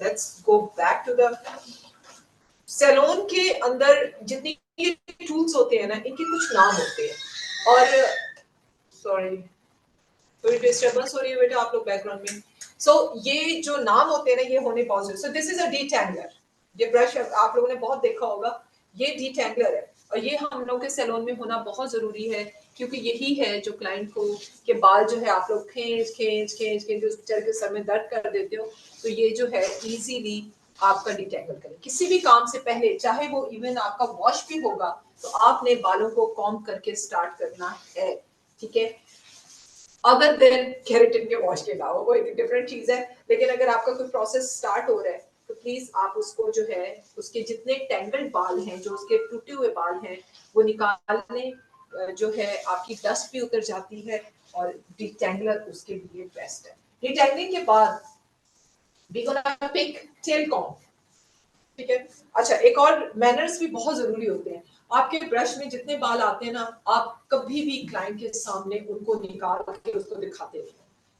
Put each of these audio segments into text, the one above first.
Let's go back to the salon के अंदर जितनी ये टूल्स होते हैं ना, इनके कुछ नाम होते हैं। और सॉरी थोड़ी डिस्टर्बेंस हो रही है बेटा आप लोग बैकग्राउंड में। सो ये जो नाम होते हैं ना, ये होने positive. So this is a detangler. ये ब्रश आप लोगों ने बहुत देखा होगा, ये डिटैंगलर है और ये हम लोग के सैलून में होना बहुत जरूरी है, क्योंकि यही है जो क्लाइंट को के बाल जो है आप लोग खींच खींच खींच खींच उस बेचारे के सर में दर्द कर देते हो, तो ये जो है इजीली आपका डिटैंगल करें। किसी भी काम से पहले, चाहे वो इवन आपका वॉश भी होगा, तो आपने बालों को कॉम्ब करके स्टार्ट करना है, ठीक है। अगर देन केराटिन के वॉश के अलावा वो एक डिफरेंट चीज है, लेकिन अगर आपका कोई प्रोसेस स्टार्ट हो रहा है तो प्लीज आप उसको जो है उसके जितने टेंगल्ड बाल हैं, जो उसके टूटे हुए बाल हैं, वो निकालने जो है आपकी डस्ट भी उतर जाती है और डिटेंगलर उसके लिए बेस्ट है। डिटेंगलिंग के बाद we gonna pick tail comb, ठीक है। अच्छा, एक और मैनर्स भी बहुत जरूरी होते हैं। आपके ब्रश में जितने बाल आते हैं ना, आप कभी भी क्लाइंट के सामने उनको निकाल के उसको दिखाते नहीं,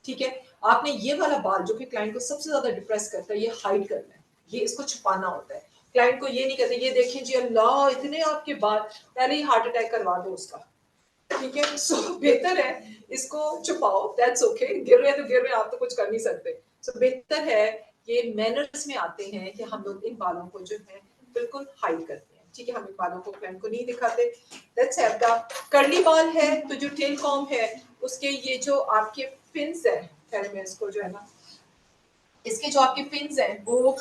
ठीक है। आपने ये वाला बाल जो कि क्लाइंट को सबसे ज्यादा डिप्रेस करता है, ये हाइड करना है, ये इसको छुपाना होता है। क्लाइंट को ये नहीं कहते ये देखिए जी अल्लाह इतने आपके बाल, पहले ही हार्ट अटैक करवा दो उसका, ठीक है। सो बेहतर है इसको छुपाओ, दैट्स ओके, गिर रहे हैं तो गिर रहे हैं, आप तो कुछ कर नहीं सकते। सो बेहतर है, ये मैनर्स में आते हैं कि हम लोग इन बालों को जो है बिल्कुल हाइड करते हैं, ठीक है। हम इन बालों को क्लाइंट को नहीं दिखाते। लेट्स हैव द कर्ली बाल है तो जो टेल कॉम्ब है उसके ये जो आपके पिन्स है, खैर मैं इसको जो है ना, इसके जो आपके पिन्स हैं वो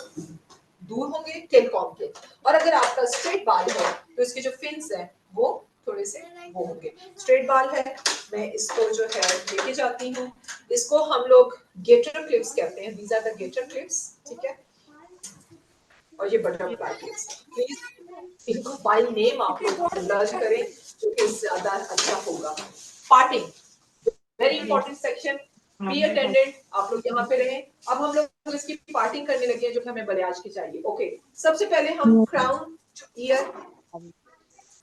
दूर होंगे टेल कॉम्ब के, और अगर आपका स्ट्रेट बाल है तो इसके जो फिन्स हैं वो थोड़े से वो होंगे। स्ट्रेट बाल है, मैं इसको जो है लेके जाती हूँ, इसको हम लोग गेटर क्लिप्स कहते हैं, these are the gator clips, ठीक है। और ये बटरफ्लाई क्लिप्स, प्लीज इनको बाय नेम आप लोग दर्ज करें जो कि ज्यादा अच्छा होगा। Parting, very important section, be attentive, आप लोग यहाँ पे रहे। अब हम लोग इसकी पार्टिंग करने लगे हैं जो कि हमें बलियाज की चाहिए। ओके, सबसे पहले हम क्राउन ईयर,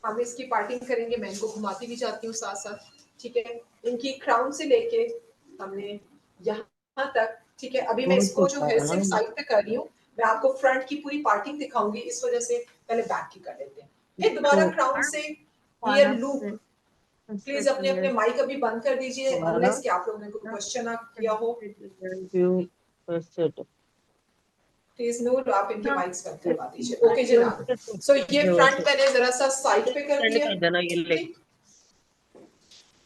हम इसकी पार्टिंग करेंगे। मैं इनको घुमाती भी जाती हूँ साथ साथ, ठीक है। इनकी क्राउन से लेके हमने यहाँ तक, ठीक है। अभी मैं इसको जो है सिर्फ साइड पे कर रही हूँ, मैं आपको फ्रंट की पूरी पार्टिंग दिखाऊंगी, इस वजह से पहले बैक की कर लेते हैं। फिर दोबारा क्राउन से ईयर लूप। प्लीज अपने अपने माइक अभी बंद कर दीजिए, अनलेस कि आप लोगों ने कोई क्वेश्चन किया हो। प्लीज नूर आप इनके माइक्स बंद करवा दीजिए। ओके जनाब, सो ये फ्रंट मैंने जरा सा साइड पे कर दिया,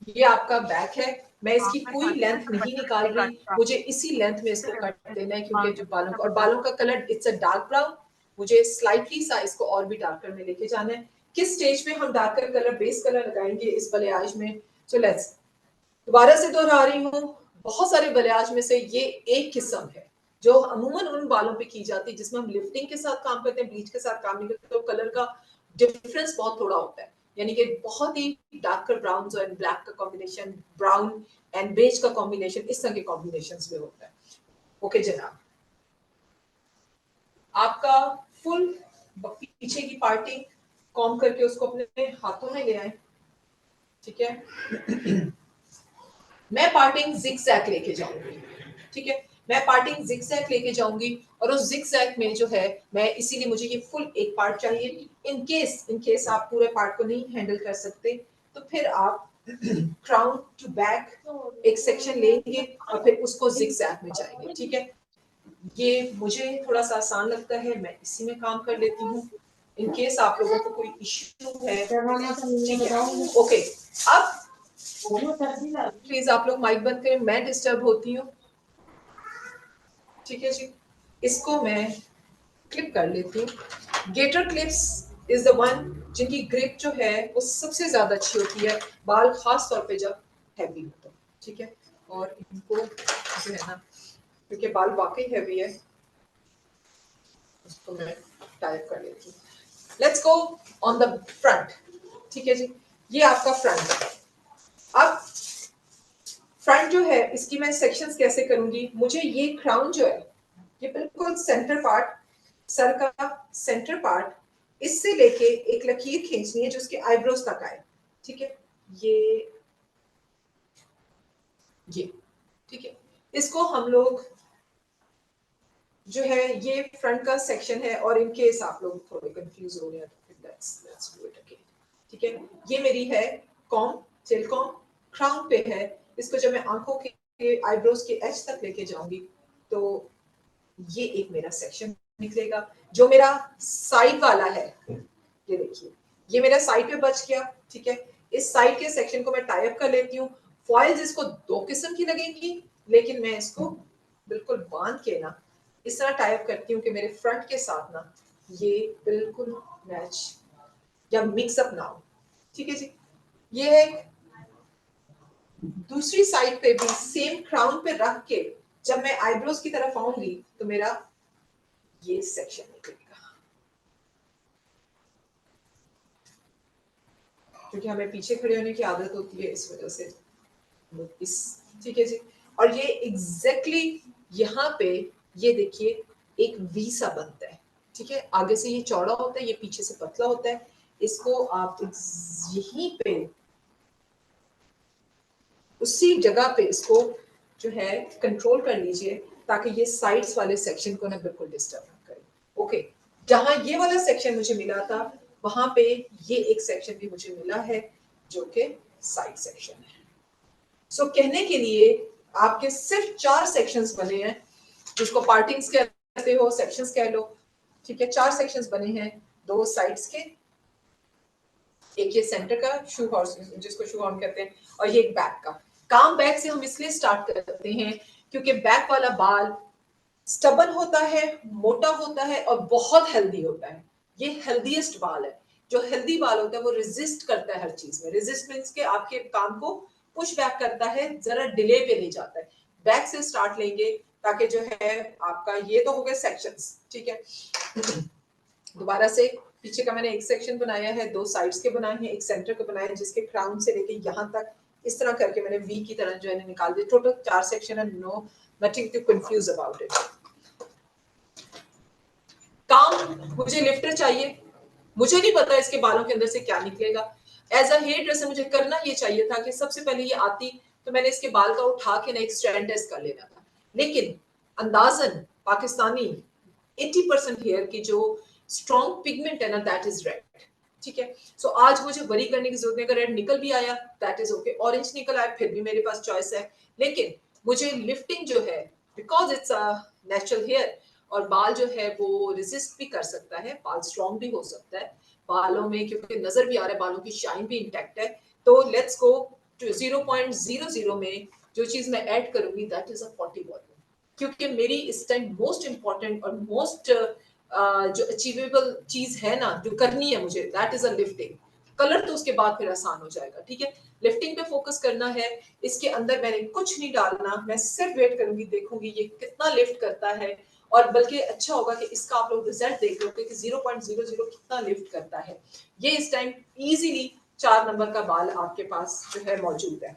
ये आपका बैक है। मैं इसकी कोई लेंथ नहीं निकाल रही, मुझे इसी लेंथ में इसको कट देना है, क्योंकि जो बालों का, और बालों का colour it's a dark brown, मुझे स्लाइटली सा इसको और भी डार्कर में लेके जाना है। किस स्टेज पे हम डार्कर कलर, बेस कलर लगाएंगे इस बलियाज में? सो लेट्स, दोबारा से दोहरा रही हूँ, बहुत सारे बलियाज में से ये एक किस्म है जो अमूमन उन बालों पे की जाती है जिसमें हम लिफ्टिंग के साथ काम करते हैं, ब्लीच के साथ काम नहीं करते, तो कलर का डिफरेंस बहुत थोड़ा होता है, यानी कि बहुत ही डार्कर ब्राउन एंड ब्लैक का कॉम्बिनेशन, ब्राउन एंड बेज का कॉम्बिनेशन, इस तरह के कॉम्बिनेशंस में होता है। ओके जनाब, आपका फुल पीछे की पार्टी कॉम करके उसको अपने हाथों में ले आए, ठीक है। मैं पार्टिंग जिगजैग लेके जाऊंगी, ठीक है। मैं पार्टिंग जिगजैग लेके जाऊंगी, और उस जिगजैग में जो है मैं, इसीलिए मुझे ये फुल एक पार्ट चाहिए। इन केस आप पूरे पार्ट को नहीं हैंडल कर सकते, तो फिर आप क्राउन टू बैक एक सेक्शन लेंगे और फिर उसको जिगजैग में जाएंगे, ठीक है। ये मुझे थोड़ा सा आसान लगता है, मैं इसी में काम कर लेती हूँ। इन केस आप लोगों को कोई इश्यू है, ठीक है। ओके, अब प्लीज आप लोग माइक बंद करें, मैं डिस्टर्ब होती हूँ, ठीक है जी। इसको मैं क्लिप कर लेती हूँ। Gator clips is the one जिनकी ग्रिप जो है वो सबसे ज्यादा अच्छी होती है, बाल खास तौर पे जब हैवी होता है, ठीक है। और इनको जो है ना, क्योंकि बाल वाकई हैवी है, उसको मैं टाइप कर लेती हूँ। Let's go on the front, ठीक है जी। ये आपका फ्रंट है। अब फ्रंट जो है इसकी मैं सेक्शंस कैसे करूंगी? मुझे ये क्राउन जो है, ये बिल्कुल सेंटर पार्ट, सर का सेंटर पार्ट, इससे लेके एक लकीर खींचनी है जो उसके आईब्रोज तक आए, ठीक है। ये ठीक है, इसको हम लोग जो है ये फ्रंट का सेक्शन है, और इन केस आप लोग थोड़े कंफ्यूज हो रहे हैं तो लेट्स डू इट अगेन। ठीक है, ये मेरी है कॉम, टेल कॉम, क्राउन पे है। इसको जब मैं आंखों के आईब्रोज के एज तक लेके जाऊंगी तो ये एक मेरा सेक्शन निकलेगा। जो मेरा साइड वाला है, ये देखिए, ये मेरा साइड पे बच गया। ठीक है, इस साइड के सेक्शन को मैं टाई अप कर लेती हूँ। फॉइल्स इसको दो किस्म की लगेंगी, लेकिन मैं इसको बिल्कुल बांध के ना इस तरह टाई अप करती हूँ कि मेरे फ्रंट के साथ ना ये बिल्कुल मैच या मिक्स अप ना हो। ठीक है जी, ये है। दूसरी साइड पे भी सेम क्राउन पे रख के जब मैं आईब्रोज की तरफ आऊंगी तो मेरा ये सेक्शन निकलेगा, क्योंकि हमें पीछे खड़े होने की आदत होती है, इस वजह से इस। ठीक है जी, और ये एग्जैक्टली यहाँ पे ये देखिए एक वी सा बनता है। ठीक है, आगे से ये चौड़ा होता है, ये पीछे से पतला होता है। इसको आप यहीं पे उसी जगह पे इसको जो है कंट्रोल कर लीजिए, ताकि ये साइड्स वाले सेक्शन को ना बिल्कुल डिस्टर्ब ना करे। ओके, जहां ये वाला सेक्शन मुझे मिला था वहां पे ये एक सेक्शन भी मुझे मिला है जो कि साइड सेक्शन है। सो कहने के लिए आपके सिर्फ 4 सेक्शंस बने हैं, जिसको पार्टिंग्स कहते हो, सेक्शंस कह लो। ठीक है, 4 सेक्शंस बने हैं, 2 साइड्स के, एक ये सेंटर का शू हॉर्स जिसको शू हॉर्न कहते हैं, और ये एक बैक का। काम बैक से हम इसलिए स्टार्ट करते हैं क्योंकि बैक वाला बाल स्टबन होता है, मोटा होता है और बहुत हेल्दी होता है। ये हेल्दीएस्ट बाल है। जो हेल्दी बाल होता है वो रेजिस्ट करता है हर चीज में। रेजिस्ट मींस के आपके काम को पुश बैक करता है, जरा डिले पे ले जाता है। बैक से स्टार्ट लेंगे ताकि जो है आपका, ये तो हो गए सेक्शंस। ठीक है, दोबारा से पीछे का मैंने एक सेक्शन बनाया है, 2 साइड्स के बनाए हैं, एक सेंटर के बनाए हैं, जिसके क्राउन से लेके यहाँ तक इस तरह करके मैंने वी की तरह जो है निकाल दिया। टोटल 4 सेक्शन है, no nothing to confuse about it. काम मुझे लिफ्टर चाहिए, मुझे नहीं पता इसके बालों के अंदर से क्या निकलेगा। एज अ हेयर ड्रेसर मुझे करना ये चाहिए था कि सबसे पहले ये आती तो मैंने इसके बाल का उठा के ना एक स्ट्रैंड टेस्ट कर लेना था, लेकिन अंदाजन पाकिस्तानी 80% हेयर की जो स्ट्रॉन्ग पिगमेंट है ना, दैट इज रेड। ठीक है, सो आज मुझे वरी करने की जरूरत नहीं। अगर रेड निकल भी आया दैट इज ओके, ऑरेंज निकल आया फिर भी मेरे पास चॉइस है। लेकिन मुझे लिफ्टिंग जो है, because it's a natural hair, और बाल जो है वो रेजिस्ट भी कर सकता है, बाल स्ट्रॉन्ग भी हो सकता है बालों में, क्योंकि नजर भी आ रहा है बालों की शाइन भी इंटैक्ट है। तो लेट्स गो टू 0.00 में जो चीज मैं ऐड करूंगी दैट इज अ 40 वॉल्यूम, क्योंकि मेरी इस टाइम मोस्ट इंपॉर्टेंट और मोस्ट जो अचीवेबल चीज है ना जो करनी है मुझे, that is a lifting. Colour तो उसके बाद फिर आसान हो जाएगा। ठीक है, लिफ्टिंग पे फोकस करना है। इसके अंदर मैंने कुछ नहीं डालना, मैं सिर्फ वेट करूंगी, देखूंगी ये कितना लिफ्ट करता है। और बल्कि अच्छा होगा कि इसका आप लोग रिजल्ट देख लो कि 0.00 कितना लिफ्ट करता है। ये इस टाइम इजीली 4 नंबर का बाल आपके पास जो है मौजूद है।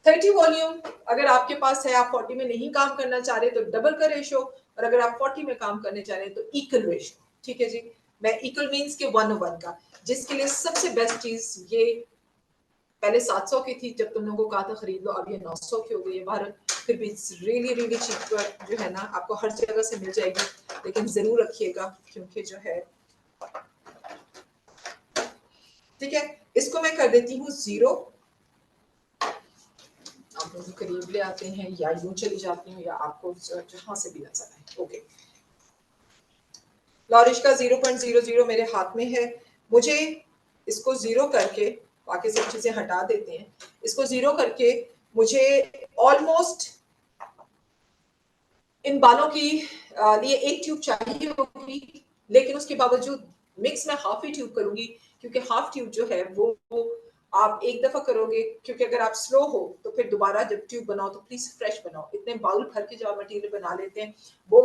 30 वॉल्यूम अगर आपके पास है, आप 40 में नहीं काम करना चाह रहे तो डबल का रेशो, और अगर आप 40 में काम करने चाह रहे हैं तो इक्वल रेशो। ठीक है जी, मैं इक्वल मींस के 1:1 का, जिसके लिए सबसे बेस्ट चीज ये पहले 700 की थी जब तुम लोगों को कहा था खरीद लो, अब ये 900 की हो गई है। भारत फिर भी रियली रियली चीप जो है ना आपको हर जगह से मिल जाएगी, लेकिन जरूर रखिएगा क्योंकि जो है। ठीक है, इसको मैं कर देती हूँ 0। आप लोग करीब ले आते हैं या यूं चली जाती हूँ, या आपको जहां से भी नजर आए। ओके, फ्लोरिश का 0.00 मेरे हाथ में है। मुझे इसको 0 करके, बाकी सब चीजें हटा देते हैं, इसको 0 करके मुझे ऑलमोस्ट इन बालों की लिए एक ट्यूब चाहिए होगी, लेकिन उसके बावजूद मिक्स में हाफ ही ट्यूब करूंगी, क्योंकि हाफ ट्यूब जो है वो आप एक दफा करोगे, क्योंकि अगर आप स्लो हो तो फिर दोबारा जब ट्यूब बनाओ तो प्लीज फ्रेश बनाओ। इतने बाउल भर के जो आप मटेरियल बना लेते हैं वो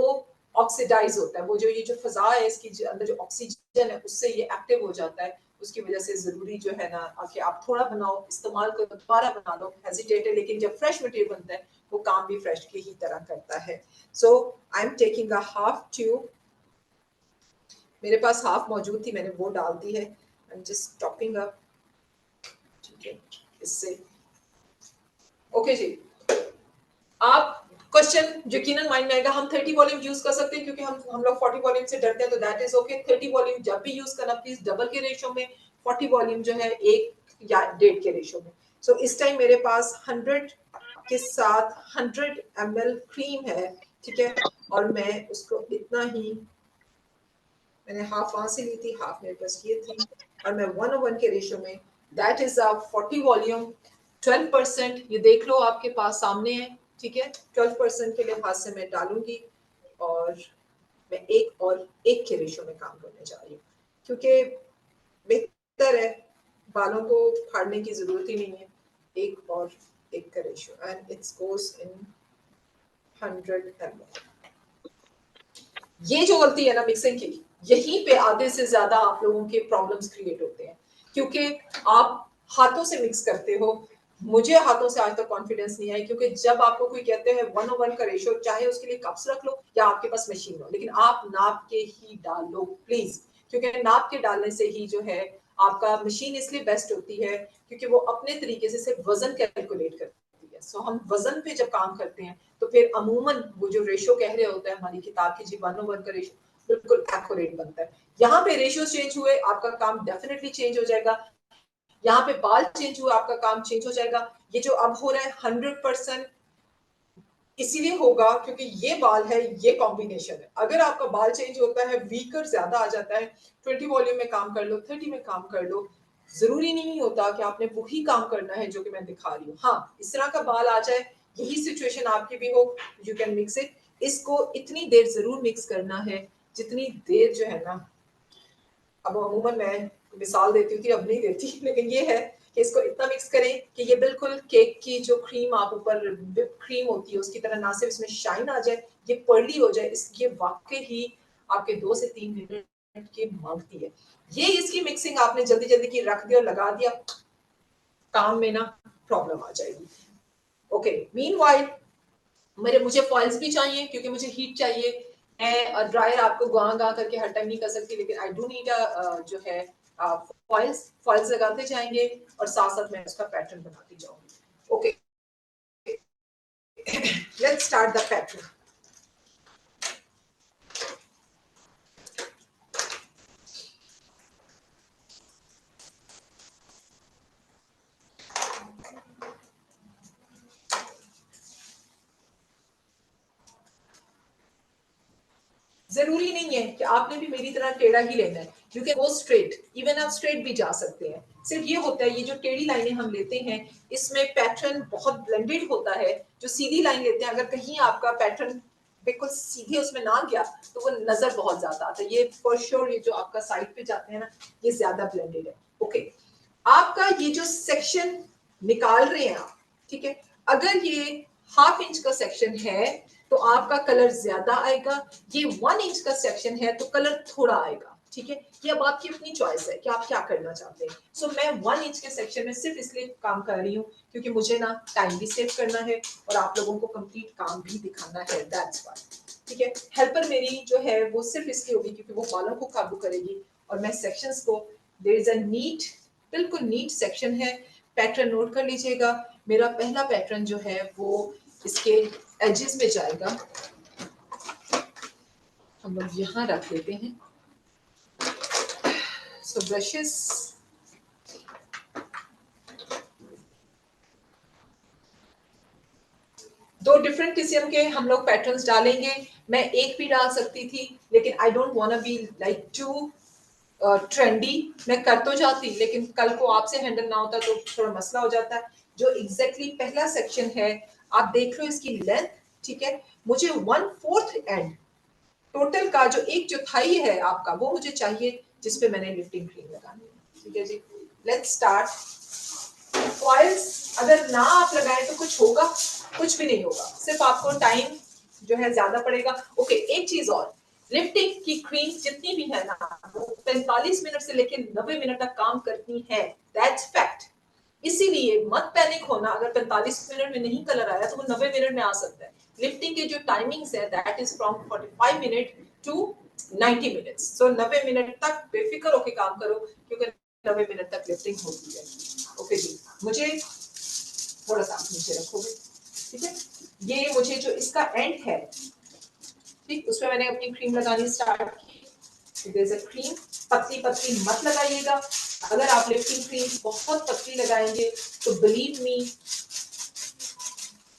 ऑक्सीडाइज होता है, वो जो ये जो फजा है इसकी अंदर जो ऑक्सीजन है उससे ये एक्टिव हो जाता है। उसकी वजह से जरूरी जो है ना कि आप थोड़ा बनाओ, इस्तेमाल करो, दोबारा बना लो, हेजिटेट है, लेकिन जब फ्रेश मटेरियल बनता है वो काम भी फ्रेश की ही तरह करता है। So I'm taking a half tube, मेरे पास हाफ मौजूद थी, मैंने वो डाल दी है। I'm just topping up, ठीक है, इससे। ओके जी, आप क्वेश्चन यकीनन माइंड में आएगा, हम 30 वॉल्यूम यूज कर सकते हैं क्योंकि हम लोग 40 वॉल्यूम से डरते हैं, तो दैट इज ओके। 30 वॉल्यूम जब भी यूज करना प्लीज डबल के रेशियो में, 40 वॉल्यूम जो है 1 या 1.5 के रेशियो में। सो इस टाइम मेरे पास 100 के साथ 100 ml क्रीम है, ठीक है, और मैं उसको इतना ही, मैंने हाफ वहां से ली थी, हाफ मेरे पास ये थी, और मैं 1:1 के रेशियो में, दैट इज अ 40 वॉल्यूम 12%, ये देख लो आपके पास सामने है, ठीक है। 12% के लिहाज से मैं डालूंगी, और मैं 1 के रेशियो में काम करने जा रही हूँ, क्योंकि बेहतर है, बालों को फाड़ने की जरूरत ही नहीं है। 1 का ratio, and it's goes in 100 ml। ये जो गलती है ना मिक्सिंग की, यहीं पे आधे से ज्यादा आप लोगों के प्रॉब्लम्स क्रिएट होते हैं, क्योंकि आप हाथों से मिक्स करते हो। मुझे हाथों से आज तक कॉन्फिडेंस नहीं है, क्योंकि जब आपको कोई कहते हैं 1:1 का रेशियो, चाहे उसके लिए कप्स रख लो या आपके पास मशीन हो, लेकिन आप नाप के ही डाल लो प्लीज, क्योंकि नाप के डालने से ही जो है आपका मशीन इसलिए बेस्ट होती है क्योंकि वो अपने तरीके से सिर्फ वजन कैलकुलेट करती है। सो हम वजन पे जब काम करते हैं तो फिर अमूमन वो जो रेशियो कह रहे होते हैं हमारी किताब की जी 1:1 का रेशियो बिल्कुल एक्यूरेट बनता है। यहाँ पे रेशियो चेंज हुए आपका काम डेफिनेटली चेंज हो जाएगा, यहाँ पे बाल चेंज हुआ आपका काम चेंज हो जाएगा। ये जो अब हो रहा है 100% इसीलिए होगा क्योंकि ये बाल है, ये कॉम्बिनेशन है। अगर आपका बाल चेंज होता है, वीकर ज्यादा आ जाता है, 20 वॉल्यूम में काम कर लो, 30 में काम कर लो, जरूरी नहीं होता कि आपने वही काम करना है जो कि मैं दिखा रही हूँ। हाँ, इस तरह का बाल आ जाए, यही सिचुएशन आपकी भी हो, यू कैन मिक्स इट। इसको इतनी देर जरूर मिक्स करना है जितनी देर जो है ना, अब अमूमन मैं मिसाल देती थी, अब नहीं देती, लेकिन ये है कि इसको इतना मिक्स करें कि ये बिल्कुल केक की जो क्रीम आप ऊपर विप क्रीम होती है उसकी तरह, ना सिर्फ इसमें शाइन आ जाए, ये पर्ली हो जाए। ये वाकई ही आपके 2 से 3 मिनट की मांगती है। ये इसकी मिक्सिंग आपने जल्दी जल्दी की रख दिया और लगा दिया, काम में ना प्रॉब्लम आ जाएगी। ओके, मीनवाइल मुझे फॉइल्स भी चाहिए क्योंकि मुझे हीट चाहिए। मैं ड्रायर आपको गा गा करके हर टाइम नहीं कर सकती, लेकिन आई डू नीड जो है फॉइल्स लगाते जाएंगे और साथ साथ मैं उसका पैटर्न बनाती जाऊंगी। Okay, let's start the pattern. जरूरी नहीं है कि आपने भी मेरी तरह टेढ़ा ही लेना है, you can go straight, even आप स्ट्रेट भी जा सकते हैं। सिर्फ ये होता है, ये जो टेढ़ी लाइनें हम लेते हैं इसमें पैटर्न बहुत ब्लेंडेड होता है। जो सीधी लाइन लेते हैं, अगर कहीं आपका पैटर्न बिल्कुल सीधे उसमें ना गया तो वो नजर बहुत ज्यादा आता है। ये फॉर श्योर, ये जो आपका साइड पे जाते हैं ना, ये ज्यादा ब्लेंडेड है। ओके, आपका ये जो सेक्शन निकाल रहे हैं आप, ठीक है, अगर ये 1/2 इंच का सेक्शन है तो आपका कलर ज्यादा आएगा, ये 1 इंच का सेक्शन है तो कलर थोड़ा आएगा, ठीक है। ये अब आपकी अपनी चॉइस है कि आप क्या करना चाहते हैं। सो मैं 1 इंच के सेक्शन में सिर्फ इसलिए काम कर रही हूँ क्योंकि मुझे ना टाइम भी सेव करना है और आप लोगों को कंप्लीट काम भी दिखाना है, दैट्स व्हाई, ठीक है। हेल्पर मेरी जो है वो सिर्फ इसलिए होगी क्योंकि वो बालों को काबू करेगी, और मैं सेक्शंस को, देयर इज अ नीट, बिल्कुल नीट सेक्शन है। पैटर्न नोट कर लीजिएगा। मेरा पहला पैटर्न जो है वो इसके एजेस में जाएगा, हम लोग यहाँ रख लेते हैं। सो ब्रशेस, दो डिफरेंट किस्म के हम लोग पैटर्न्स डालेंगे। मैं एक भी डाल सकती थी, लेकिन I don't want to be like too trendy. मैं कर तो जाती, लेकिन कल को आपसे हैंडल ना होता तो थोड़ा मसला हो जाता है। जो एग्जैक्टली पहला सेक्शन है, आप देख लो इसकी लेंथ, ठीक है। मुझे 1/4 एंड टोटल का जो 1/4 है आपका, वो मुझे चाहिए जिसपे मैंने लिफ्टिंग क्रीम लगानी है, ठीक है जी। Let's start. फॉइल्स अगर ना आप लगाएं तो कुछ होगा, कुछ भी नहीं होगा, सिर्फ आपको टाइम जो है ज्यादा पड़ेगा। ओके, एक चीज और, लिफ्टिंग की क्रीम जितनी भी है ना, वो 45 मिनट से लेकर 90 मिनट तक काम करती है, दैट्स फैक्ट। इसीलिए मत पैनिक होना, अगर 45 मिनट में नहीं कलर आया तो वो 90 मिनट में आ सकता है। लिफ्टिंग के जो टाइमिंग्स है that is from 45 minute to 90 minutes. So 90 minute तक बेफिक्र होकर काम करो क्योंकि 90 मिनट तक लिफ्टिंग होती है। ओके जी, मुझे थोड़ा सा नीचे रखोगे, ठीक है, ये मुझे जो इसका एंड है, ठीक, उसमें मैंने अपनी क्रीम लगानी स्टार्ट की। देयर इज अ क्रीम, पतली पतली मत लगाइएगा। अगर आप लिफ्टिंग क्रीम बहुत पतली लगाएंगे तो बिलीव मी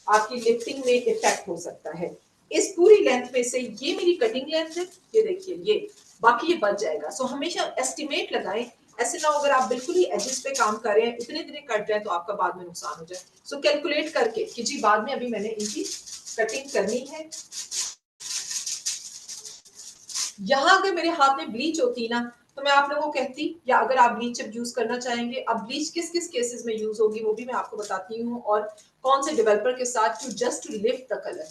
आपकी लिफ्टिंग में इफेक्ट हो सकता है। इस पूरी लेंथ में से ये मेरी कटिंग लेंथ है, ये देखिए, ये बाकी ये बच जाएगा। सो हमेशा एस्टिमेट लगाएं, ऐसे ना हो अगर आप बिल्कुल ही एजेस पे काम कर रहे हैं, इतने इतने कट रहे हैं तो आपका बाद में नुकसान हो जाए। सो कैलकुलेट करके कि जी बाद में अभी मैंने इनकी कटिंग करनी है। यहाँ अगर मेरे हाथ में ब्लीच होती ना तो मैं आप लोगों को कहती, या अगर आप ब्लीच जब यूज करना चाहेंगे, अब ब्लीच किस किस केसेस में यूज होगी वो भी मैं आपको बताती हूँ, और कौन से डेवलपर के साथ, to just to lift the colour,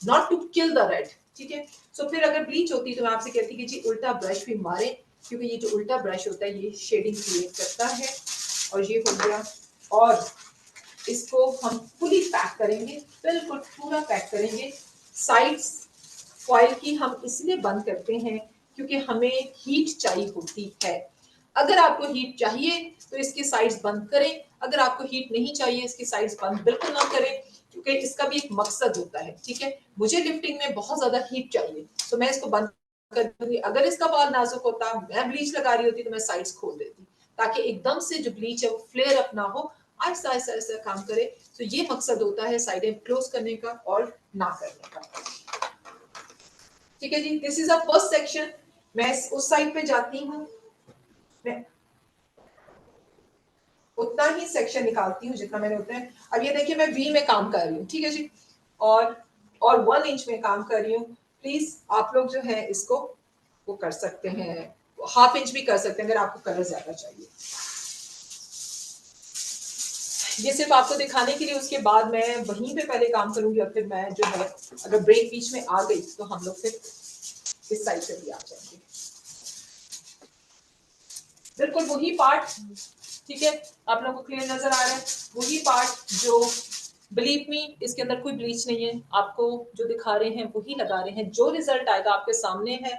not to kill the red. ठीक है, सो फिर अगर ब्लीच होती तो मैं आपसे कहती कि जी उल्टा ब्रश भी मारे, क्योंकि ये जो उल्टा ब्रश होता है ये शेडिंग क्रिएट करता है। और ये हो गया, और इसको हम फुली पैक करेंगे, बिल्कुल पूरा पैक करेंगे। साइड्स फॉइल की हम इसलिए बंद करते हैं क्योंकि हमें हीट चाहिए होती है। अगर आपको हीट चाहिए तो इसकी साइड्स बंद करें, अगर आपको हीट नहीं चाहिए इसकी साइड्स बंद बिल्कुल ना करें, क्योंकि इसका भी एक मकसद होता है। ठीक है, मुझे लिफ्टिंग में बहुत ज्यादा हीट चाहिए तो मैं इसको बंद कर दूंगी। अगर इसका बाल नाजुक होता, मैं ब्लीच लगा रही होती तो मैं साइड्स खोल देती, ताकि एकदम से जो ब्लीच है वो फ्लेयर अप ना हो, आहिस्ता आहिस्ता आहिस्ता काम करे। तो ये मकसद होता है साइडें क्लोज करने का और ना करने का। ठीक है जी, this is a first section. मैं उस साइड पे जाती हूँ, मैं उतना ही सेक्शन निकालती हूँ जितना मैंने उतना है। अब ये देखिए मैं वी में काम कर रही हूँ, ठीक है जी, और 1 इंच में काम कर रही हूँ। प्लीज आप लोग जो है इसको वो कर सकते हैं, हाफ इंच भी कर सकते हैं अगर आपको कलर ज्यादा चाहिए। ये सिर्फ आपको दिखाने के लिए, उसके बाद मैं वहीं पे पहले काम करूंगी और फिर मैं जो है अगर ब्रेक बीच में आ गई तो हम लोग फिर इस साइड से भी आ जाएंगे। बिल्कुल वही पार्ट, ठीक है, आप लोगों को क्लियर नजर आ रहा है, वही पार्ट जो, बिलीव मी इसके अंदर कोई ब्लीच नहीं है, आपको जो दिखा रहे हैं वही लगा रहे हैं, जो रिजल्ट आएगा आपके सामने है।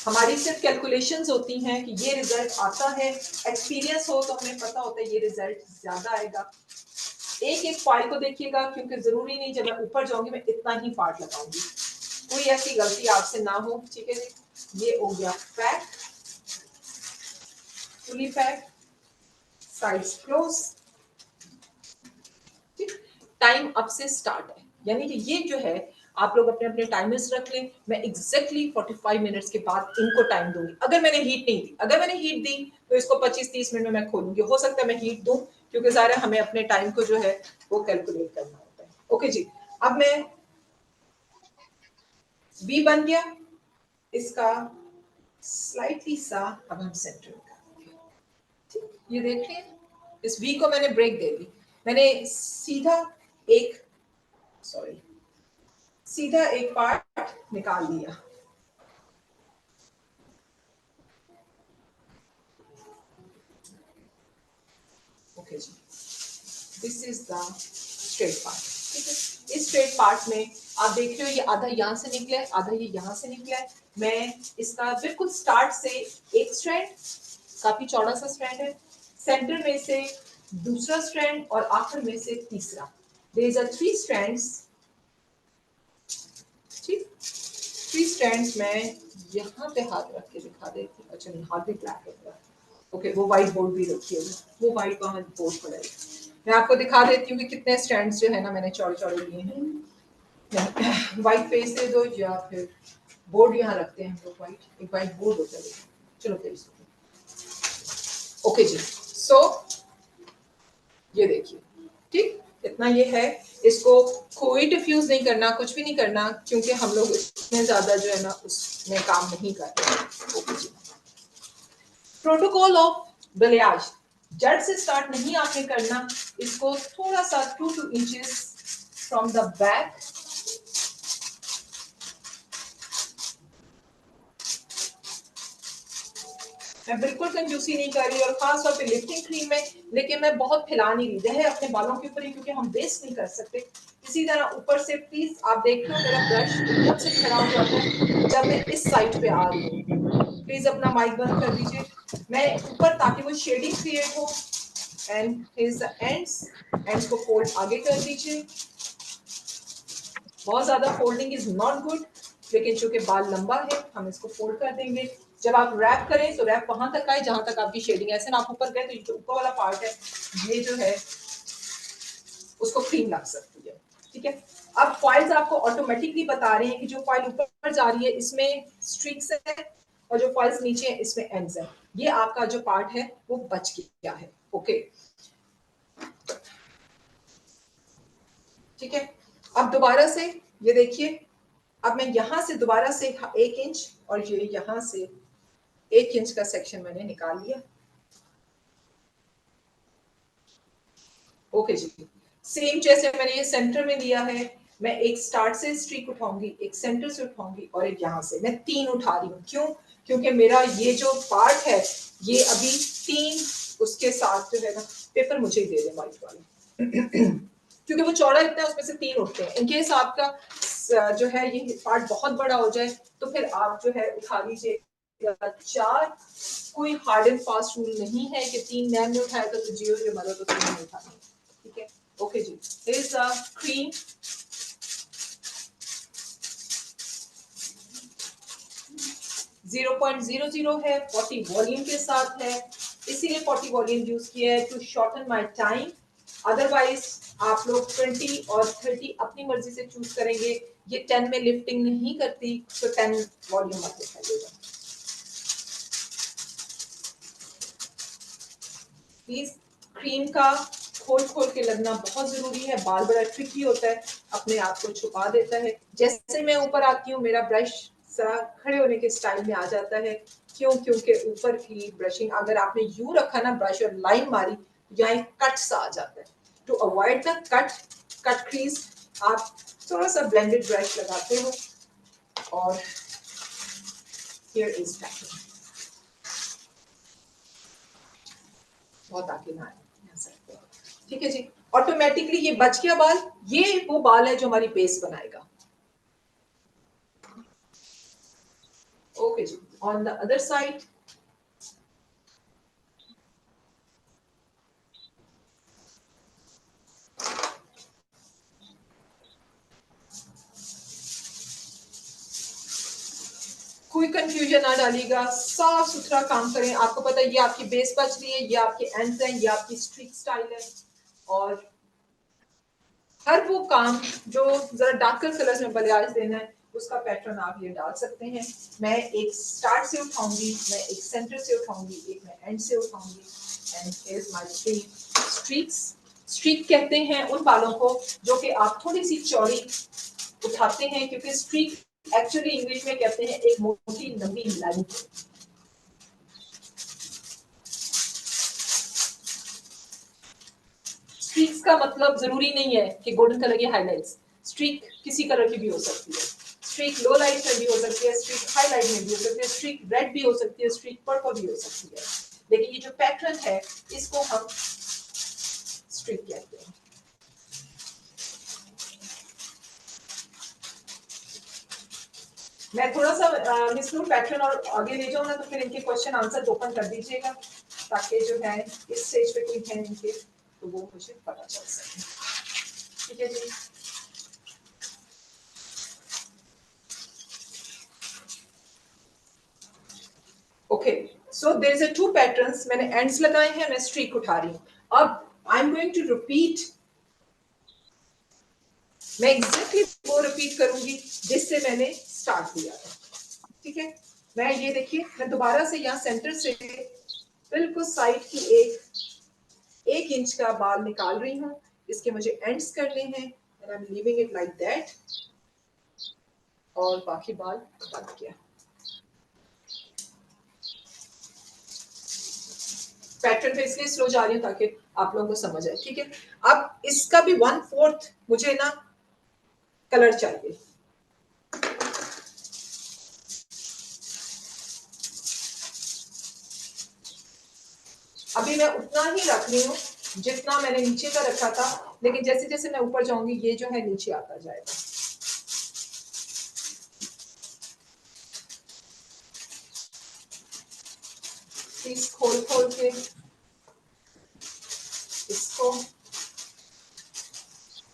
हमारी सिर्फ कैलकुलेशंस होती हैं कि ये रिजल्ट आता है, एक्सपीरियंस हो तो हमें पता होता है ये रिजल्ट ज्यादा आएगा। एक एक फाइल को देखिएगा, क्योंकि जरूरी नहीं जब मैं ऊपर जाऊंगी मैं इतना ही पार्ट लगाऊंगी, कोई ऐसी गलती आपसे ना हो। ठीक है जी, ये हो गया pack, fully pack, sides close. Time अब से स्टार्ट है, यानी कि ये जो है आप लोग अपने अपने टाइमर्स रख लें। मैं एग्जैक्टली 45 मिनट्स के बाद इनको टाइम दूंगी। अगर मैंने हीट नहीं दी, अगर मैंने हीट दी तो इसको 25-30 मिनट में मैं खोलूंगी। हो सकता है मैं हीट दूं, क्योंकि सारा हमें अपने टाइम को जो है वो कैलकुलेट करना होता है। ओके जी, अब मैं बी बन गया इसका स्लाइटली सा, अब हम सेंटर करेंगे। ठीक, ये देखिए इस वी को मैंने ब्रेक दे दी, मैंने सीधा एक, सॉरी, सीधा एक पार्ट निकाल लिया। ओके जी, this is the straight part. ठीक है, इस स्ट्रेट पार्ट में आप देख रहे हो ये आधा यहाँ से निकला है, आधा ये यहाँ से निकला है। मैं इसका बिल्कुल स्टार्ट से एक स्ट्रैंड, काफी चौड़ा सा स्ट्रैंड है, सेंटर में से दूसरा स्ट्रैंड और आखिर में से तीसरा। There are 3 strands. ठीक, 3 स्ट्रैंड्स मैं यहाँ पे हाथ रख के दिखा देती हूँ। अच्छा नहीं, हाथ भी ब्लैक है। ओके, वो व्हाइट बोर्ड भी रखिए, वो व्हाइट का बोर्ड पड़ा है। मैं आपको दिखा देती हूँ कि कितने स्ट्रैंड्स जो है ना मैंने चौड़े चौड़े लिए हैं। व्हाइट पेज दे दो या फिर बोर्ड यहाँ रखते हैं हम लोग, व्हाइट एक व्हाइट बोर्ड होता है। चलो फिर इसको, ओके जी, सो ये देखिए, ठीक, इतना ये है। इसको कोई डिफ्यूज नहीं करना, कुछ भी नहीं करना, क्योंकि हम लोग इतने ज्यादा जो है ना उसमें काम नहीं करते। ओके जी, प्रोटोकॉल ऑफ बलियाज, जड़ से स्टार्ट नहीं आपने करना, इसको थोड़ा सा 2 इंचेस फ्रॉम द बैक, मैं बिल्कुल कंजूसी नहीं कर रही और खास तौर पे लिफ्टिंग क्रीम में, लेकिन मैं बहुत फैला नहीं रही है अपने बालों के ऊपर ही, क्योंकि हम वेस्ट नहीं कर सकते। इसी तरह ऊपर से प्लीज आप देख लो मेरा ब्रश एकदम से खड़ा हो जाता है जब मैं इस साइड पे आ रही हूँ। प्लीज अपना माइक बंद कर दीजिए, मैं ऊपर, ताकि वो शेडिंग क्रिएट हो and here is the ends को फोल्ड आगे कर दीजिए। बहुत ज्यादा फोल्डिंग इज नॉट गुड, लेकिन चूंकि बाल लंबा है हम इसको फोल्ड कर देंगे। जब आप रैप करें तो रैप वहां तक आए जहां तक आपकी शेडिंग, ऐसे ना आप ऊपर गए तो जो ऊपर वाला पार्ट है ये जो है उसको क्रीम लग सकती है। ठीक है, अब फॉइल्स आपको ऑटोमेटिकली बता रहे हैं कि जो फॉइल ऊपर जा रही है इसमें स्ट्रीक्स है और जो फॉइल्स नीचे है इसमें एंड्स है। ये आपका जो पार्ट है वो बच गया है। ओके, ठीक है, अब दोबारा से ये देखिए, अब मैं यहां से दोबारा से 1 इंच और ये यहां से 1 इंच का सेक्शन मैंने निकाल लिया। ओके जी, सेम जैसे मैंने ये सेंटर में लिया है, मैं एक स्टार्ट से स्ट्रीक उठाऊंगी, एक सेंटर से उठाऊंगी और एक यहाँ से, मैं 3 उठा रही हूँ। क्यों? क्योंकि मेरा ये जो पार्ट है ये अभी 3 उसके साथ जो है ना, पेपर मुझे ही दे दे व्हाइट वाले क्योंकि वो चौड़ा इतना है उसमें से 3 उठते हैं। इनकेस आपका जो है ये पार्ट बहुत बड़ा हो जाए तो फिर आप जो है उठा लीजिए 4। कोई हार्ड एंड फास्ट रूल नहीं है कि 3 नैन ने उठाया तो जियो जो मरो तो 3 नहीं उठाना। ठीक है, ओके जी, इज द क्रीम। .00 है, 40 वॉल्यूम के साथ है, इसीलिए 40 वॉल्यूम यूज किया है to shorten my time. Otherwise आप लोग 20 और 30 अपनी मर्जी से चूज करेंगे। ये 10 में लिफ्टिंग नहीं करती तो 10 वॉल्यूम मत दिखाइएगा प्लीज। क्रीम का खोल खोल के लगना बहुत जरूरी है, बाल बड़ा ट्रिकी होता है, अपने आप को छुपा देता है। जैसे मैं ऊपर आती हूँ मेरा ब्रश जरा खड़े होने के स्टाइल में आ जाता है। क्यों? क्योंकि ऊपर की ब्रशिंग अगर आपने यूं रखा ना ब्रश और लाइन मारी, यहाँ एक कट सा आ जाता है। To avoid the cut crease आप थोड़ा सा ब्लेंडेड ब्रश लगाते हो और हियर इज पैटर्न। बहुत आगे ना आए, ठीक है जी। ऑटोमेटिकली ये बच गया बाल, ये वो बाल है जो हमारी बेस बनाएगा। ओके जी, ऑन द अदर साइड कोई कंफ्यूजन ना डालिएगा, साफ सुथरा काम करें। आपको पता है ये आपकी बेस बच रही है, ये आपके एंड्स हैं, ये आपकी स्ट्रीक स्टाइल है। और हर वो काम जो जरा डार्कर कलर्स में बलियाज देना है उसका पैटर्न आप ये डाल सकते हैं। मैं एक स्टार्ट से उठाऊंगी, मैं एक सेंटर से उठाऊंगी, एक मैं एंड से उठाऊंगी। And here is my 3 streaks. Streak कहते हैं उन बालों को जो कि आप थोड़ी सी चौड़ी उठाते हैं, क्योंकि स्ट्रीक एक्चुअली इंग्लिश में कहते हैं एक मोटी लंबी लाइन। स्ट्रीक्स का मतलब जरूरी नहीं है कि गोल्डन कलर की हाइलाइट्स। स्ट्रीक किसी कलर की भी हो सकती है, स्ट्रीक लो लाइट में भी हो सकती है, स्ट्रीक हाईलाइट में भी हो सकती है, स्ट्रीक रेड भी हो सकती है, स्ट्रीक पर्पल भी हो सकती है। लेकिन ये जो पैटर्न है इसको हम स्ट्रीक कहते हैं। मैं थोड़ा सा मिस पैटर्न और आगे ले जाऊँ ना तो फिर इनके क्वेश्चन आंसर ओपन कर दीजिएगा, ताकि जो है इस स्टेज पे कोई है इनके तो वो मुझे पता चल सके। ठीक है जी, okay. So there is a 2 patterns, मैंने एंड्स लगाए हैं, मैं स्ट्रीक उठा रही हूँ। अब I am going to repeat, मैं एग्जैक्टली वो रिपीट करूंगी जिससे मैंने स्टार्ट किया था। ठीक है, मैं ये देखिए मैं दोबारा से यहाँ सेंटर से बिल्कुल साइड की 1 इंच का बाल निकाल रही हूँ। इसके मुझे एंड्स करने हैं and I am leaving it like that, और बाकी बाल बन गया। पैटर्न पे इसलिए स्लो जा रही हूँ ताकि आप लोगों को समझ आए। ठीक है, अब इसका भी 1/4 मुझे ना कलर चाहिए। अभी मैं उतना ही रख रही हूँ जितना मैंने नीचे का रखा था, लेकिन जैसे जैसे मैं ऊपर जाऊंगी ये जो है नीचे आता जाएगा। प्लीज खोल खोल के इसको,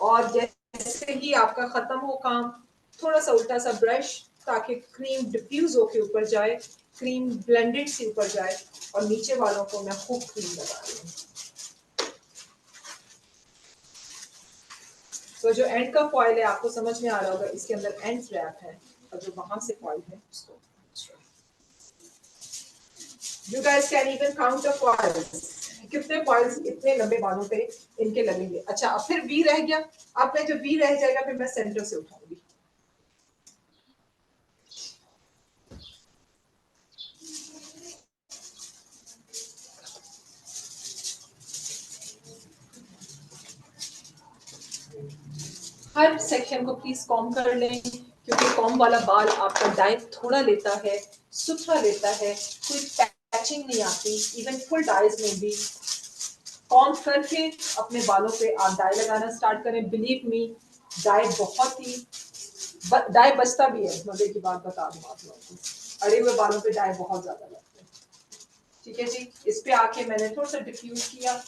और जैसे ही आपका खत्म हो काम, थोड़ा सा उल्टा सा ब्रश, ताकि क्रीम डिफ्यूज होके ऊपर जाए, क्रीम ब्लेंडेड से ऊपर जाए, और नीचे वालों को मैं खूब क्रीम लगा रही हूँ। तो जो एंड का फॉइल है आपको समझ में आ रहा होगा, इसके अंदर एंड रैप है, और जो वहां से फॉइल है उसको, you guys can even count the foils, कितने फॉइल्स इतने लंबे बालों पे इनके लगेंगे। अच्छा, अब फिर वी रह गया, अब मैं जो वी रह जाएगा फिर मैं सेंटर से उठाऊंगी। हर सेक्शन को प्लीज कॉम कर लें, क्योंकि कॉम वाला बाल आपका डाई थोड़ा लेता है, सुथरा लेता है, कोई पैचिंग नहीं आती, इवन फुल डाइज में भी। कॉम करके अपने बालों पे आप डाई लगाना स्टार्ट करें। बिलीव मी, डाई बहुत ही डाई बचता भी है, मजे की बात बता दूं आप लोगों को, अड़े हुए बालों पे डाई बहुत ज्यादा लगता है। ठीक है जी, इस पे आके मैंने थोड़ा सा डिफ्यूज किया,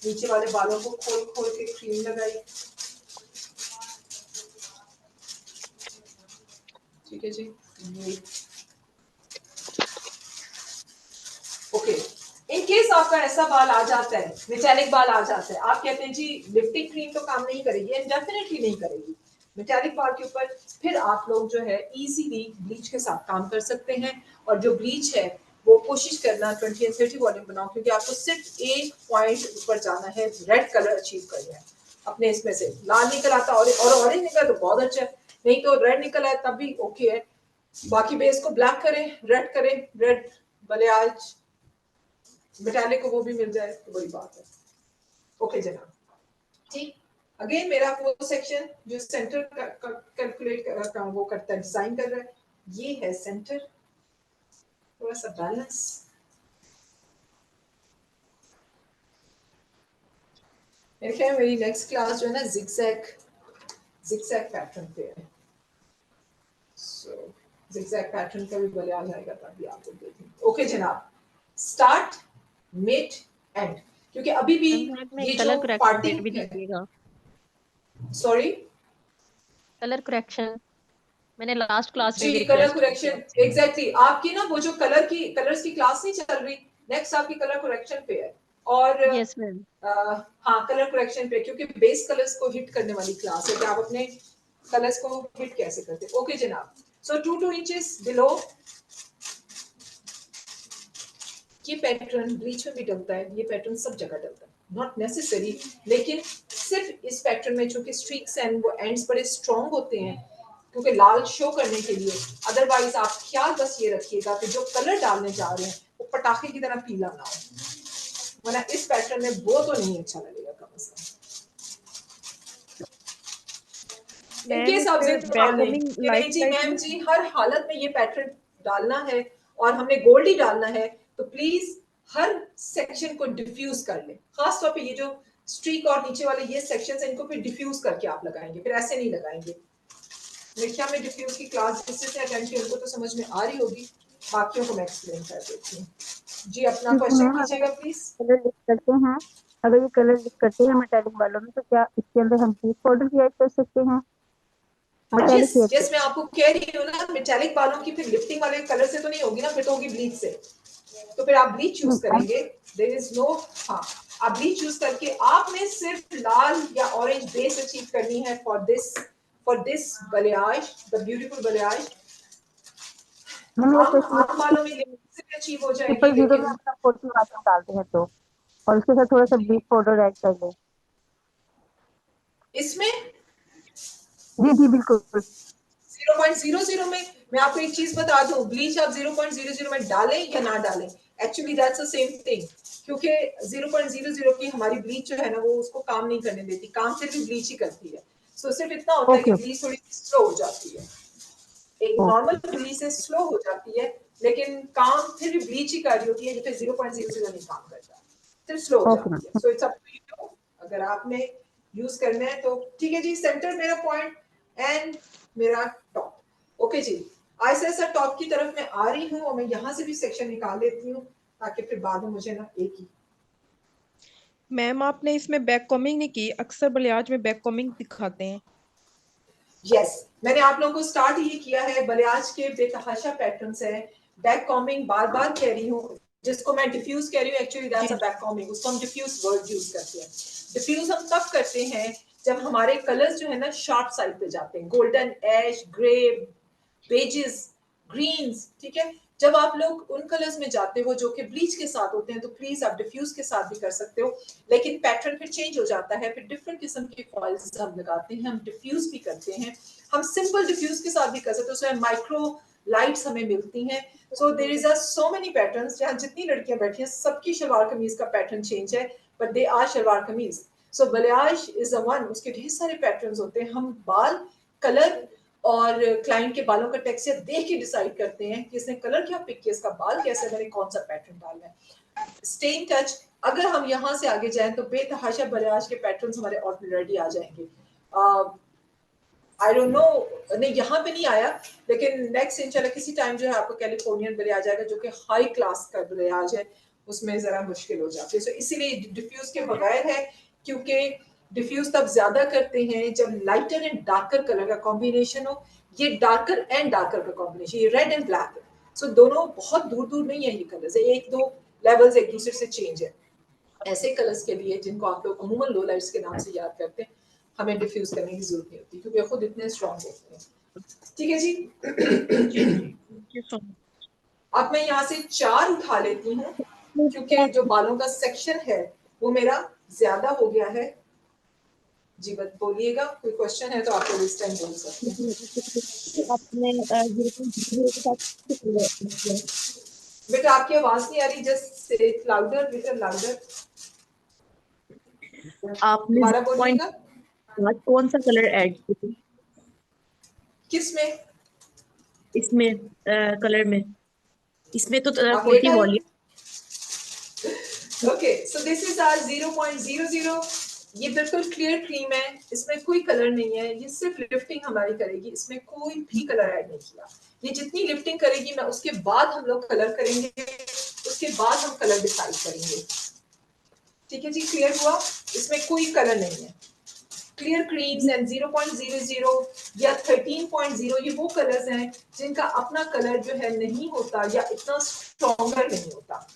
नीचे वाले बालों को खोल खोल के क्रीम लगाई। ठीक है जी, ओके। इन केस आपका ऐसा बाल आ जाता है, मेटालिक बाल आ जाता है, आप कहते हैं जी लिफ्टिंग क्रीम तो काम नहीं करेगी, डेफिनेटली नहीं करेगी मेटालिक बाल के ऊपर, फिर आप लोग जो है इजीली ब्लीच के साथ काम कर सकते हैं। और जो ब्लीच है वो कोशिश करना 20 and 30 वॉल्यूम बनाओ, क्योंकि आपको सिर्फ एक पॉइंट ऊपर जाना है, रेड कलर अचीव करना है अपने इसमें से। लाल निकल आता और ऑरेंज निकला तो बहुत अच्छा है, नहीं तो रेड निकल आए तब भी ओके है। बाकी बेस को ब्लैक करें, रेड करें, रेड बलियाज मेटालिक को वो भी मिल जाए तो बड़ी बात है। ओके जनाब, ठीक। अगेन मेरा वो सेक्शन जो सेंटर कैलकुलेट वो करता है, डिजाइन कर रहा है, ये है सेंटर, थोड़ा सा बैलेंस। मेरे ख्याल मेरी नेक्स्ट क्लास जो है ना जिगजैग पैटर्न पे है, सो जिगजैग पैटर्न का भी बलियाज आएगा तभी आप लोग देखेंगे। ओके जनाब, स्टार्ट मिड एंड, क्योंकि अभी भी में ये कलर जो करेक्शन पे भी पार्टिंग है, दीजिएगा। सॉरी कलर करेक्शन मैंने लास्ट क्लास में जी, भी कलर रिक्वेस्ट की थी करेक्शन आपसे। एग्जैक्टली आपकी ना वो जो कलर्स की क्लास नहीं चल रही, नेक्स्ट आपकी कलर करेक्शन पे है। और यस मैम। हाँ, कलर करेक्शन पे, क्योंकि बेस कलर्स को हिट करने वाली क्लास है कि आप अपने कलर्स को हिट कैसे करते हैं। ओके जनाब, सो 2 इंचेस बिलो, ये पैटर्न ब्लीच में भी डलता है, ये पैटर्न सब जगह डलता है, नॉट नेसेसरी, लेकिन सिर्फ इस पैटर्न में चूंकि स्ट्रीक्स एंड वो एंड्स बड़े स्ट्रॉन्ग होते हैं, क्योंकि लाल शो करने के लिए। अदरवाइज आप ख्याल बस ये रखिएगा कि जो कलर डालने जा रहे हैं वो पटाखे की तरह पीला ना हो, वरना इस पैटर्न में वो तो नहीं अच्छा लगेगा कम से कम। मैम इनकेस इस आप पे जिद मान लें बैककमिंग कि लाइट नहीं जी लाइट मैम में। जी हर हालत में ये पैटर्न डालना है और हमने गोल्ड ही डालना है, तो प्लीज हर सेक्शन को डिफ्यूज कर लें, खास तौर पे ये जो स्ट्रीक और नीचे वाले ये सेक्शंस हैं, इनको फिर डिफ्यूज करके आप लगाएंगे, फिर ऐसे नहीं लगाएंगे। मेरे ख्याल में डिफ्यूज की क्लास जिससे अटेंड की उनको तो समझ में आ रही होगी, बाकियों को मैं एक्सप्लेन कर देती हूँ। जी, अपना क्वेश्चन मैम अगर कीजिएगा प्लीज। कलर लिख करते हैं, अगर ये कलर लिख करते हैं मेटालिक वालों में, तो क्या इसके अंदर हम ब्लीच पाउडर भी ऐड कर सकते हैं मेटालिक यस हेयर पे? यस, मैं आपको कह रही हूँ ना, मेटालिक बालों की फिर लिफ्टिंग वाले कलर से तो नहीं होगी ना, फिर तो होगी ब्लीच से, तो फिर आप ब्लीच यूज करेंगे। देयर इज नो, हाँ, आप ब्लीच यूज करके आपने सिर्फ लाल या ऑरेंज बेस अचीव करनी है for this balayage, the beautiful balayage. Ma'am ये क्वेश्चन आम बालों में लिफ्टिंग से अचीव हो जाएगी, सुपर हीरो में लेकिन अपना 40 वाटर डालते हैं तो, और उसके साथ थोड़ा सा ब्लीच पाउडर ऐड कर दें। इसमें जी जी बिल्कुल। 0.00 में मैं आपको एक चीज बता दूं, ब्लीच आप 0.00 में डालें या ना डालें, actually that's the same thing, क्योंकि 0.00 की हमारी ब्लीच जो है ना वो उसको काम नहीं करने देती, काम फिर भी ब्लीच ही करती है। सो सिर्फ इतना होता है कि ओके ब्लीच थोड़ी स्लो हो जाती है, एक नॉर्मल ओके ब्लीच से स्लो हो जाती है, लेकिन काम फिर भी ब्लीच ही कर रही होती है, फिर 0.00 नहीं काम करता, फिर स्लो हो ओके जाती है। Ma'am. So it's up to you, अगर आपने यूज करना है तो ठीक है जी। सेंटर मेरा पॉइंट एंड मेरा टॉप। ओके जी, ऐसे ऐसा टॉप की तरफ मैं आ रही हूँ और मैं यहाँ से भी सेक्शन निकाल लेती हूँ, ताकि फिर बाद में मुझे ना एक ही मैम आपने इसमें बैक कॉमिंग नहीं की, अक्सर बलियाज में बैक कॉमिंग दिखाते हैं। यस, मैंने आप लोगों को स्टार्ट ये किया है, बलियाज के बेतहाशा पैटर्न्स है, बैक कॉमिंग बार बार कह रही हूँ, जिसको मैं डिफ्यूज कह रही हूँ, actually that's a back combing, उसको हम डिफ्यूज वर्ड यूज करते हैं। डिफ्यूज हम तब करते हैं जब हमारे कलर्स जो है ना शार्प साइड पे जाते हैं, गोल्डन, ऐश, ग्रे, बेजेस, ग्रीन्स, ठीक है। जब आप लोग उन कलर्स में जाते हो जो कि ब्लीच के साथ होते हैं, तो प्लीज आप डिफ्यूज के साथ भी कर सकते हो, लेकिन पैटर्न फिर चेंज हो जाता है, फिर डिफरेंट किस्म के फॉइल्स हम लगाते हैं, हम डिफ्यूज भी करते हैं, हम सिंपल डिफ्यूज के साथ भी कर सकते हो, उसमें माइक्रो लाइट्स हमें मिलती हैं। So there is so many patterns, जहाँ जितनी लड़कियां बैठी हैं सबकी शलवार कमीज का पैटर्न चेंज है, but they are salwar kameez. So बलियाज is a one, उसके ढेर सारे पैटर्न्स होते हैं, हम बाल, कलर और क्लाइंट के बालों का टेक्सचर देख के डिसाइड करते हैं कि इसने कलर क्या पिक किया, इसका बाल कैसा है, मैंने कौन सा पैटर्न डालना है। Stay in touch. अगर हम यहाँ से आगे जाएं तो बेतहाशा बलियाज के पैटर्न्स हमारे ऑलरेडी आ जाएंगे। आई डोंट नो, नहीं यहाँ पे नहीं आया, लेकिन नेक्स्ट इंशाल्लाह किसी टाइम जो है आपको कैलिफोर्नियन बलियाज आ जाएगा, जो कि हाई क्लास का बलियाज है, उसमें जरा मुश्किल हो जाती है। सो इसीलिए डिफ्यूज के बगैर है, क्योंकि डिफ्यूज तब ज्यादा करते हैं जब लाइटर एंड डार्कर कलर का कॉम्बिनेशन हो। ये डार्कर एंड डार्कर का कॉम्बिनेशन, ये रेड एंड ब्लैक है। सो दोनों बहुत दूर दूर नहीं है, ये कलर्स एक दो लेवल्स एक दूसरे से चेंज है। ऐसे कलर्स के लिए जिनको आप लोग अमूमन लो लाइट्स के नाम से याद करते हैं, हमें डिफ्यूज करने की जरूरत नहीं होती, क्योंकि खुद इतने स्ट्रॉन्ग होते हैं। ठीक है जी। अब मैं यहाँ से 4 उठा लेती हूँ, क्योंकि जो बालों का सेक्शन है वो मेरा ज्यादा हो गया है। जी बत बोलिएगा, कोई क्वेश्चन है तो आप लोग इस टाइम बोल सकते हैं। आपने 0.0 के साथ बेटा आपकी आवाज नहीं आ रही, just say louder, little louder. आपने दोबारा बोलिएगा। कौन सा कलर ऐड किया किस में? इसमें कलर में? इसमें तो आप 40 लेट आई। Volume. Okay, so this is our 0.00। ये बिल्कुल क्लियर क्रीम है, इसमें कोई कलर नहीं है, ये सिर्फ लिफ्टिंग हमारी करेगी, इसमें कोई भी कलर ऐड नहीं किया। ये जितनी लिफ्टिंग करेगी मैं उसके बाद हम लोग कलर करेंगे, उसके बाद हम कलर डिसाइड करेंगे। ठीक है जी, क्लियर हुआ? इसमें कोई कलर नहीं है। क्लियर क्रीम्स एंड 0.00 या 13.0 ये वो कलर्स हैं जिनका अपना कलर जो है नहीं होता या इतना स्ट्रॉन्गर नहीं होता।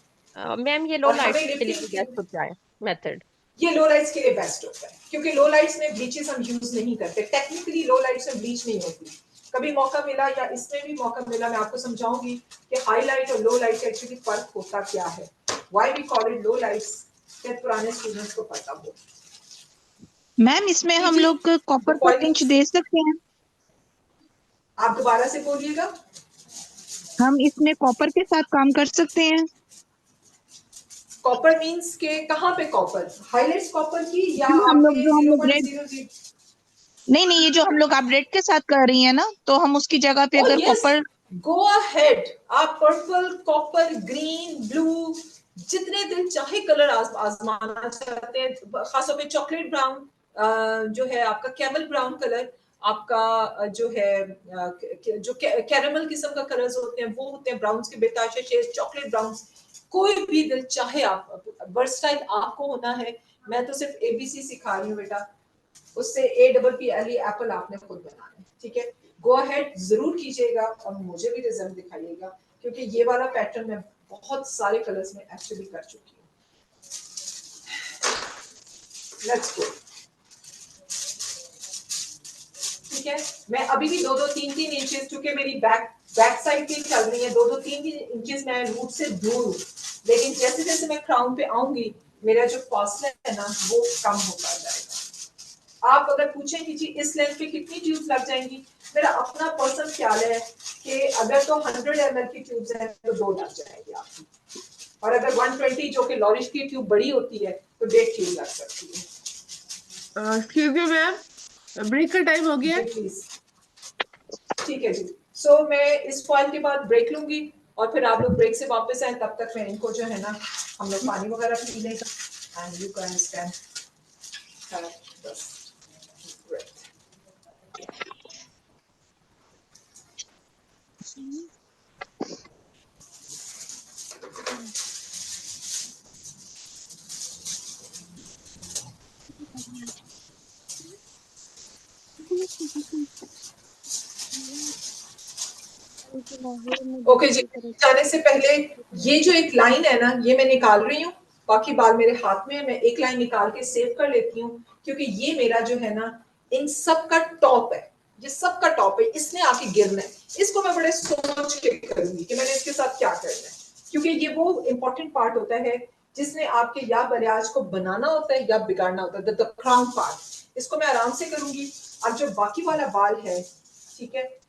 मैम ये लो और लाइट हमें के लिए लिफ्टिंग बेस्ट होता है मेथड। ये लो लाइट्स के लिए बेस्ट होता है, क्योंकि लो लाइट्स में ब्लीचेस हम यूज नहीं करते, टेक्निकली लो लाइट्स में ब्लीच नहीं होती। कभी मौका मिला या इसमें भी मौका मिला, मैं आपको समझाऊंगी कि हाईलाइट और लो लाइट का एक्चुअली फर्क होता क्या है, why we call it low lights, शायद पुराने स्टूडेंट्स को पता हो। मैम इसमें हम लोग कॉपर का पिंच दे सकते हैं? आप दोबारा से बोलिएगा। हम इसमें कॉपर के साथ काम कर सकते हैं? कॉपर मींस के कहाँ पे कॉपर, हाइलाइट्स कॉपर की या आपके जो हम लोग रेड 0.00? नहीं नहीं, ये जो हम लोग आप रेड के साथ कर रही हैं ना, तो हम उसकी जगह पे अगर यस, कॉपर। गो अहेड, आप पर्पल, कॉपर, ग्रीन, ब्लू, जितने दिल चाहे कलर आजमाना चाहते हैं, खासतौर पे चॉकलेट ब्राउन जो है आपका, कैमल ब्राउन कलर आपका जो है जो कैरमल किस्म का कलर्स होते हैं वो होते हैं ब्राउन्स के बेताशा शेड, चॉकलेट ब्राउन्स, कोई भी दिल चाहे आप, वर्सटाइल आपको होना है। मैं तो सिर्फ एबीसी सिखा रही हूँ बेटा, उससे APPLE एप्पल आपने खुद बनाना है। ठीक है, गो अहेड जरूर कीजिएगा और मुझे भी रिजल्ट दिखाइएगा, क्योंकि ये वाला पैटर्न मैं बहुत सारे कलर्स में एक्चुअली कर चुकी हूँ। Let's go. ठीक है, मैं अभी भी 2-2, 3-3 इंचेस, क्योंकि मेरी बैक साइड की चल रही है, 2-2, 3-3 इंचेस मैं रूट से दूर हूँ, लेकिन जैसे जैसे मैं क्राउन पे आऊंगी मेरा जो फासला है ना वो कम होता जाएगा। आप अगर पूछें कि जी इस लेंथ पे कितनी ट्यूब्स लग जाएंगी, मेरा अपना पर्सनल ख्याल है कि अगर तो 100 ml की ट्यूब्स हैं तो 2 लग जाएंगी आपकी, और अगर 120 जो कि लॉरिश की ट्यूब बड़ी होती है तो 1.5 ट्यूब लग सकती है। एक्सक्यूज मी मैम, ब्रेक का टाइम हो गया है। प्लीज। ठीक है जी, सो मैं इस फॉइल के बाद ब्रेक लूंगी और फिर आप लोग ब्रेक से वापस आए, तब तक मैं इनको जो है ना हम लोग पानी वगैरह पी लें एंड यू कैन स्टैंड बस ब्रेक। ओके जी, जाने से पहले ये जो एक लाइन है ना, ये मैं निकाल रही हूँ, बाकी बाल मेरे हाथ में है, मैं एक लाइन निकाल के सेव कर लेती हूँ, क्योंकि ये मेरा जो है ना इन सब का टॉप है, ये सब का टॉप है, इसने आके गिरना है। इसको मैं बड़े सोच के करूंगी कि मैंने इसके साथ क्या करना है, क्योंकि ये वो इंपॉर्टेंट पार्ट होता है जिसने आपके या बलियाज को बनाना होता है या बिगाड़ना होता है, द क्राउन पार्ट। इसको मैं आराम से करूंगी। अब जो बाकी वाला बाल है, ठीक है,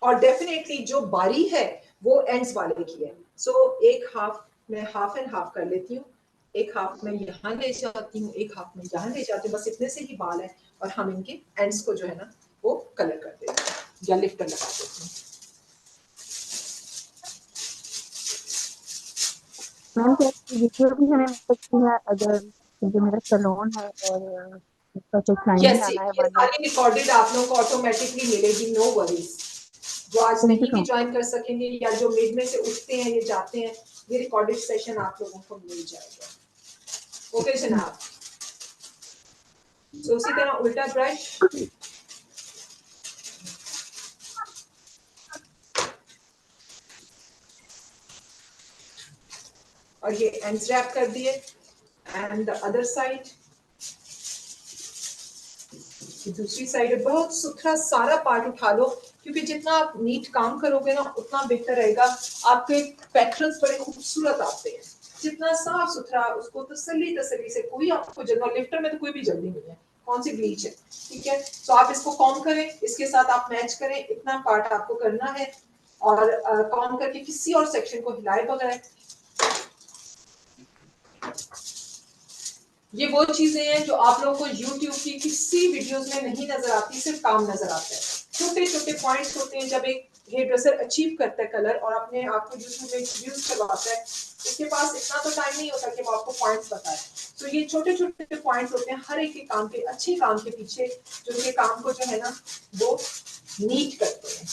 और डेफिनेटली जो बारी है वो एंड्स वाले की है। सो एक हाफ मैं हाफ एंड हाफ कर लेती हूँ, एक हाफ मैं यहाँ ले जाती हूँ, एक हाफ मैं यहाँ ले जाती हूँ, बस इतने से ही बाल है, और हम इनके एंड्स को जो है ना वो कलर कर देते हैं या लिफ्टर लगा देते हैं। मैम क्या वीडियो भी हमें मिल सकती है अगर, क्योंकि मेरा सैलून है और इसका कोई क्लाइंट यस, आना है ये बालों सारी रिकॉर्डेड आप लोगों को ऑटोमेटिकली मिलेगी, नो वरीज। जो आज Thank you नहीं so भी much. ज्वाइन कर सकेंगे या जो मिड में से उठते हैं ये जाते हैं, ये रिकॉर्डेड सेशन आप लोगों को मिल जाएगा। ओके जनाब, तो उसी तरह उल्टा ब्रश, और ये एंड्स रैप कर दिए, एंड द अदर साइड, दूसरी साइड बहुत सुथरा सारा पार्ट उठा लो, क्योंकि जितना आप नीट काम करोगे ना उतना बेहतर रहेगा। आपके पैटर्न्स बड़े खूबसूरत आते हैं, जितना साफ सुथरा, उसको तसल्ली तसल्ली से, कोई आपको जल्दी, लिफ्टर में तो कोई भी जल्दी नहीं है, कौन सी ब्लीच है, ठीक है। तो आप इसको कॉम करें, इसके साथ आप मैच करें, इतना पार्ट आपको करना है, और कॉम करके किसी और सेक्शन को हिलाए बगैर। ये वो चीजें हैं जो आप लोगों को YouTube की किसी वीडियोस में नहीं नजर आती, सिर्फ काम नजर आता है। छोटे छोटे पॉइंट्स होते हैं जब एक हेयर ड्रेसर अचीव करता है कलर और अपने आप को YouTube में इंट्रोड्यूस करवाता है, उसके पास इतना तो टाइम नहीं होता कि वो आपको पॉइंट्स बताए। तो ये छोटे छोटे पॉइंट्स होते हैं हर एक के काम के, अच्छे काम के पीछे, जो उनके काम को जो है ना वो नीट करते हैं।